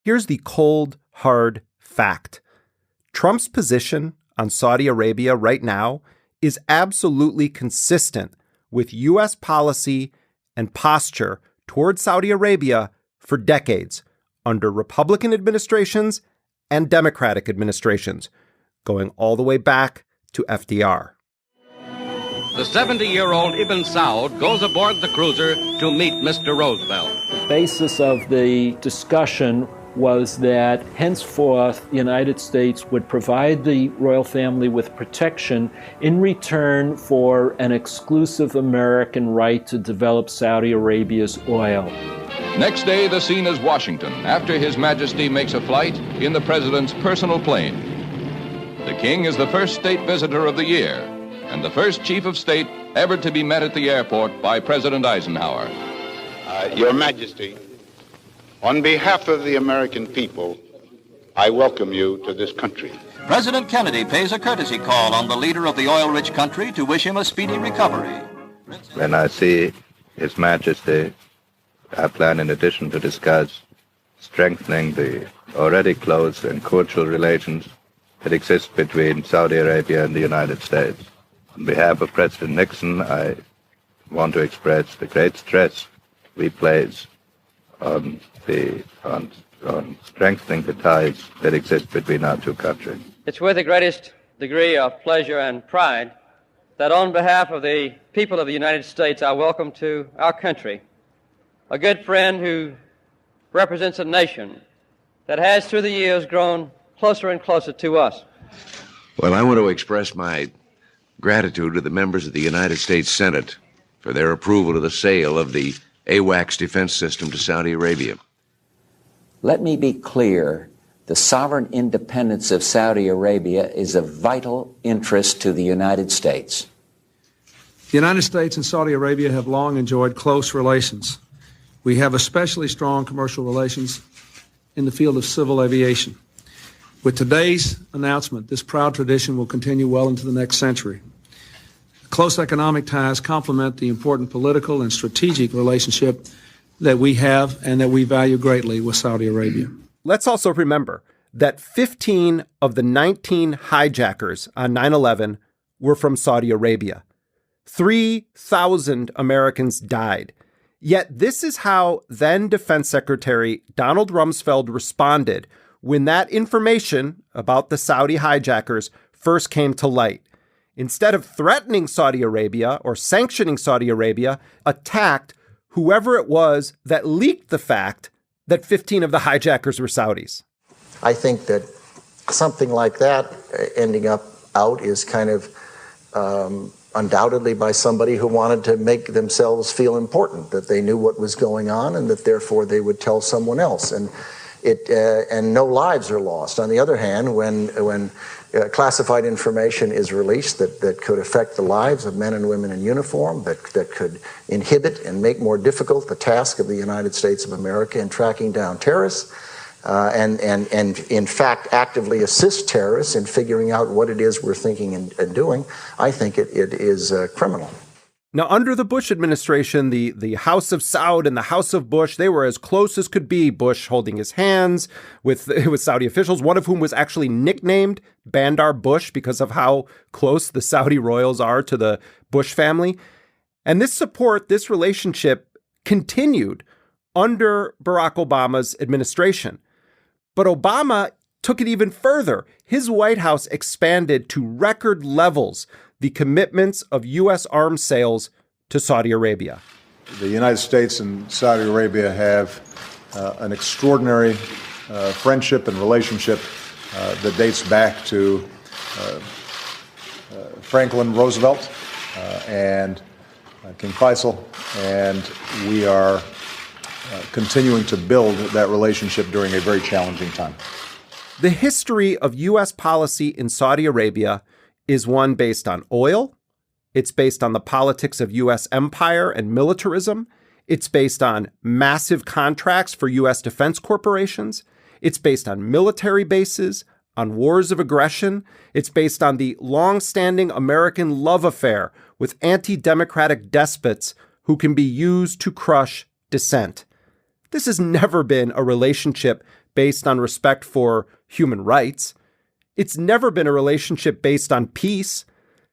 Here's the cold, hard fact. Trump's position on Saudi Arabia right now is absolutely consistent with U.S. policy and posture toward Saudi Arabia for decades under Republican administrations and Democratic administrations, going all the way back to FDR. The 70-year-old Ibn Saud goes aboard the cruiser to meet Mr. Roosevelt. The basis of the discussion was that henceforth the United States would provide the royal family with protection in return for an exclusive American right to develop Saudi Arabia's oil. Next day, the scene is Washington, after His Majesty makes a flight in the President's personal plane. The King is the first state visitor of the year, and the first chief of state ever to be met at the airport by President Eisenhower. Your Majesty, on behalf of the American people, I welcome you to this country. President Kennedy pays a courtesy call on the leader of the oil-rich country to wish him a speedy recovery. When I see His Majesty, I plan, in addition, to discuss strengthening the already close and cordial relations that exist between Saudi Arabia and the United States. On behalf of President Nixon, I want to express the great stress we place on strengthening the ties that exist between our two countries. It's with the greatest degree of pleasure and pride that on behalf of the people of the United States, I welcome to our country a good friend who represents a nation that has through the years grown closer and closer to us. Well, I want to express my gratitude to the members of the United States Senate for their approval of the sale of the AWACS defense system to Saudi Arabia. Let me be clear. The sovereign independence of Saudi Arabia is of vital interest to the United States. The United States and Saudi Arabia have long enjoyed close relations. We have especially strong commercial relations in the field of civil aviation. With today's announcement, this proud tradition will continue well into the next century. Close economic ties complement the important political and strategic relationship that we have and that we value greatly with Saudi Arabia. Let's also remember that 15 of the 19 hijackers on 9/11 were from Saudi Arabia. 3,000 Americans died. Yet this is how then Defense Secretary Donald Rumsfeld responded when that information about the Saudi hijackers first came to light. Instead of threatening Saudi Arabia or sanctioning Saudi Arabia, attacked whoever it was that leaked the fact that 15 of the hijackers were Saudis. I think that something like that ending up out is kind of undoubtedly by somebody who wanted to make themselves feel important, that they knew what was going on and that therefore they would tell someone else. And no lives are lost. On the other hand, when classified information is released that could affect the lives of men and women in uniform, that could inhibit and make more difficult the task of the United States of America in tracking down terrorists, and in fact actively assist terrorists in figuring out what it is we're thinking and doing, I think it is criminal. Now, under the Bush administration, the House of Saud and the House of Bush, they were as close as could be. Bush holding his hands with Saudi officials, one of whom was actually nicknamed Bandar Bush because of how close the Saudi royals are to the Bush family. And this support, this relationship continued under Barack Obama's administration. But Obama took it even further. His White House expanded to record levels the commitments of U.S. arms sales to Saudi Arabia. The United States and Saudi Arabia have an extraordinary friendship and relationship that dates back to Franklin Roosevelt and King Faisal, and we are continuing to build that relationship during a very challenging time. The history of U.S. policy in Saudi Arabia is one based on oil. It's based on the politics of U.S. empire and militarism. It's based on massive contracts for U.S. defense corporations. It's based on military bases, on wars of aggression. It's based on the long-standing American love affair with anti-democratic despots who can be used to crush dissent. This has never been a relationship based on respect for human rights. It's never been a relationship based on peace.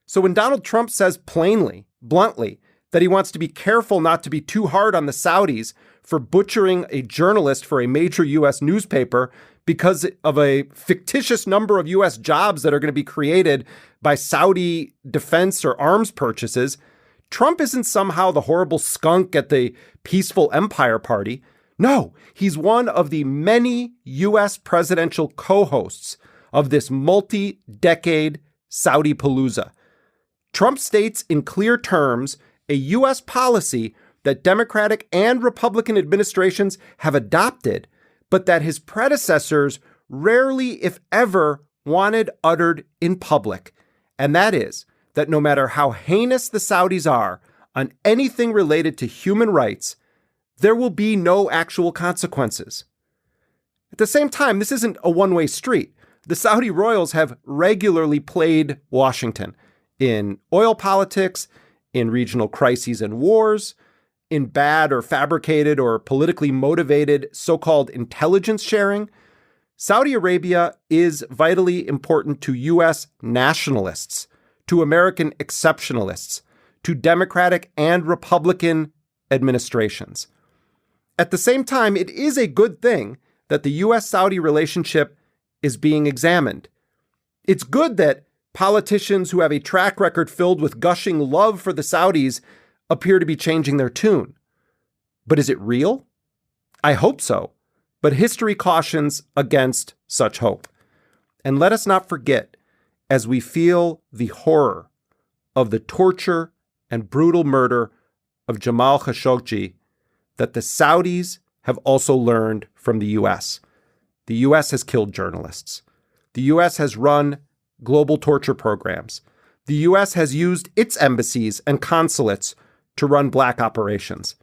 So when Donald Trump says plainly, bluntly, that he wants to be careful not to be too hard on the Saudis for butchering a journalist for a major U.S. newspaper because of a fictitious number of U.S. jobs that are going to be created by Saudi defense or arms purchases, Trump isn't somehow the horrible skunk at the peaceful empire party. No, he's one of the many U.S. presidential co-hosts of this multi-decade Saudi palooza. Trump states in clear terms a U.S. policy that Democratic and Republican administrations have adopted, but that his predecessors rarely, if ever, wanted uttered in public. And that is that no matter how heinous the Saudis are on anything related to human rights, there will be no actual consequences. At the same time, this isn't a one-way street. The Saudi royals have regularly played Washington in oil politics, in regional crises and wars, in bad or fabricated or politically motivated so-called intelligence sharing. Saudi Arabia is vitally important to U.S. nationalists, to American exceptionalists, to Democratic and Republican administrations. At the same time, it is a good thing that the U.S.-Saudi relationship is being examined. It's good that politicians who have a track record filled with gushing love for the Saudis appear to be changing their tune. But is it real? I hope so, but history cautions against such hope. And let us not forget, as we feel the horror of the torture and brutal murder of Jamal Khashoggi, that the Saudis have also learned from the U.S. The U.S. has killed journalists. The U.S. has run global torture programs. The U.S. has used its embassies and consulates to run black operations.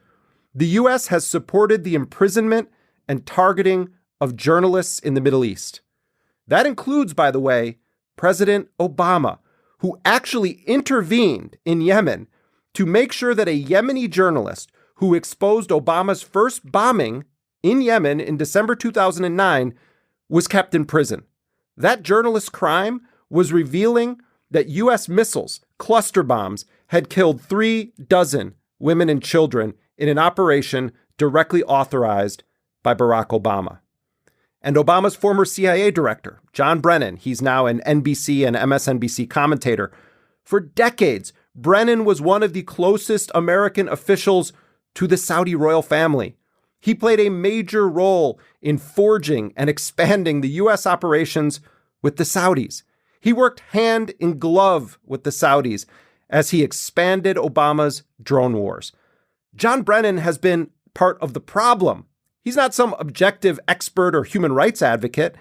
The U.S. has supported the imprisonment and targeting of journalists in the Middle East. That includes, by the way, President Obama, who actually intervened in Yemen to make sure that a Yemeni journalist who exposed Obama's first bombing in Yemen in December 2009 was kept in prison. That journalist's crime was revealing that U.S. missiles, cluster bombs, had killed 36 women and children in an operation directly authorized by Barack Obama. And Obama's former CIA director, John Brennan, he's now an NBC and MSNBC commentator. For decades, Brennan was one of the closest American officials to the Saudi royal family. He played a major role in forging and expanding the U.S. operations with the Saudis. He worked hand in glove with the Saudis as he expanded Obama's drone wars. John Brennan has been part of the problem. He's not some objective expert or human rights advocate.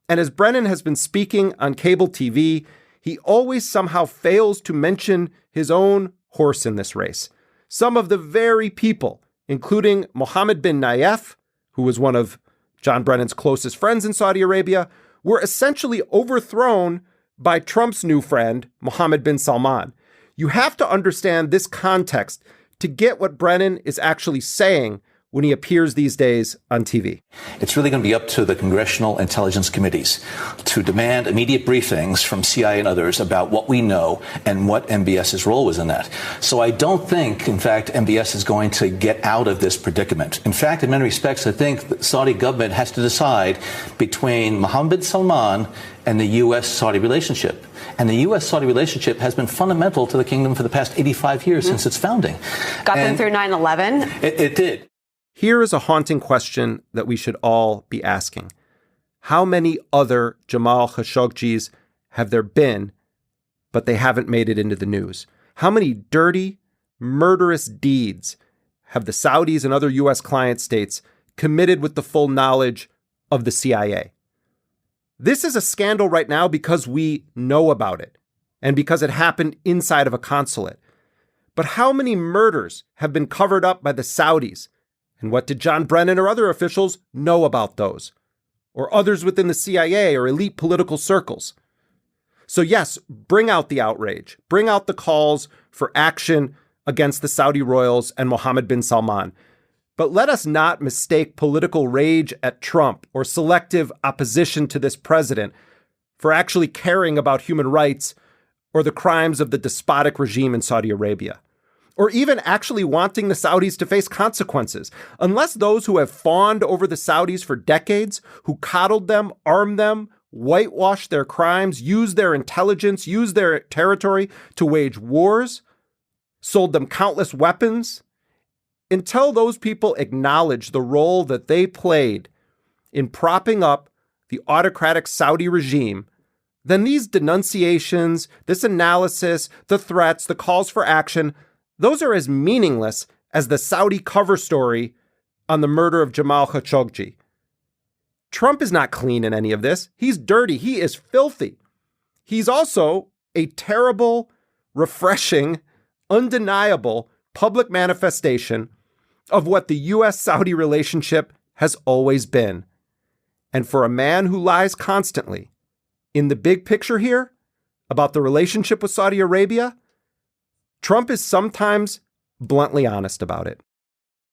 And as Brennan has been speaking on cable TV, he always somehow fails to mention his own horse in this race. Some of the very people, including Mohammed bin Nayef, who was one of John Brennan's closest friends in Saudi Arabia, were essentially overthrown by Trump's new friend, Mohammed bin Salman. You have to understand this context to get what Brennan is actually saying when he appears these days on TV. It's really going to be up to the congressional intelligence committees to demand immediate briefings from CIA and others about what we know and what MBS's role was in that. So I don't think, in fact, MBS is going to get out of this predicament. In fact, in many respects, I think the Saudi government has to decide between Mohammed bin Salman and the U.S.-Saudi relationship. And the U.S.-Saudi relationship has been fundamental to the kingdom for the past 85 years since its founding. Got them through 9/11? It did. Here is a haunting question that we should all be asking. How many other Jamal Khashoggis have there been, but they haven't made it into the news? How many dirty, murderous deeds have the Saudis and other U.S. client states committed with the full knowledge of the CIA? This is a scandal right now because we know about it and because it happened inside of a consulate. But how many murders have been covered up by the Saudis? And what did John Brennan or other officials know about those? Or others within the CIA or elite political circles? So yes, bring out the outrage. Bring out the calls for action against the Saudi royals and Mohammed bin Salman. But let us not mistake political rage at Trump or selective opposition to this president for actually caring about human rights or the crimes of the despotic regime in Saudi Arabia, or even actually wanting the Saudis to face consequences, unless those who have fawned over the Saudis for decades, who coddled them, armed them, whitewashed their crimes, used their intelligence, used their territory to wage wars, sold them countless weapons, until those people acknowledge the role that they played in propping up the autocratic Saudi regime, then these denunciations, this analysis, the threats, the calls for action, those are as meaningless as the Saudi cover story on the murder of Jamal Khashoggi. Trump is not clean in any of this. He's dirty. He is filthy. He's also a terrible, refreshing, undeniable public manifestation of what the U.S.-Saudi relationship has always been. And for a man who lies constantly in the big picture here about the relationship with Saudi Arabia, Trump is sometimes bluntly honest about it.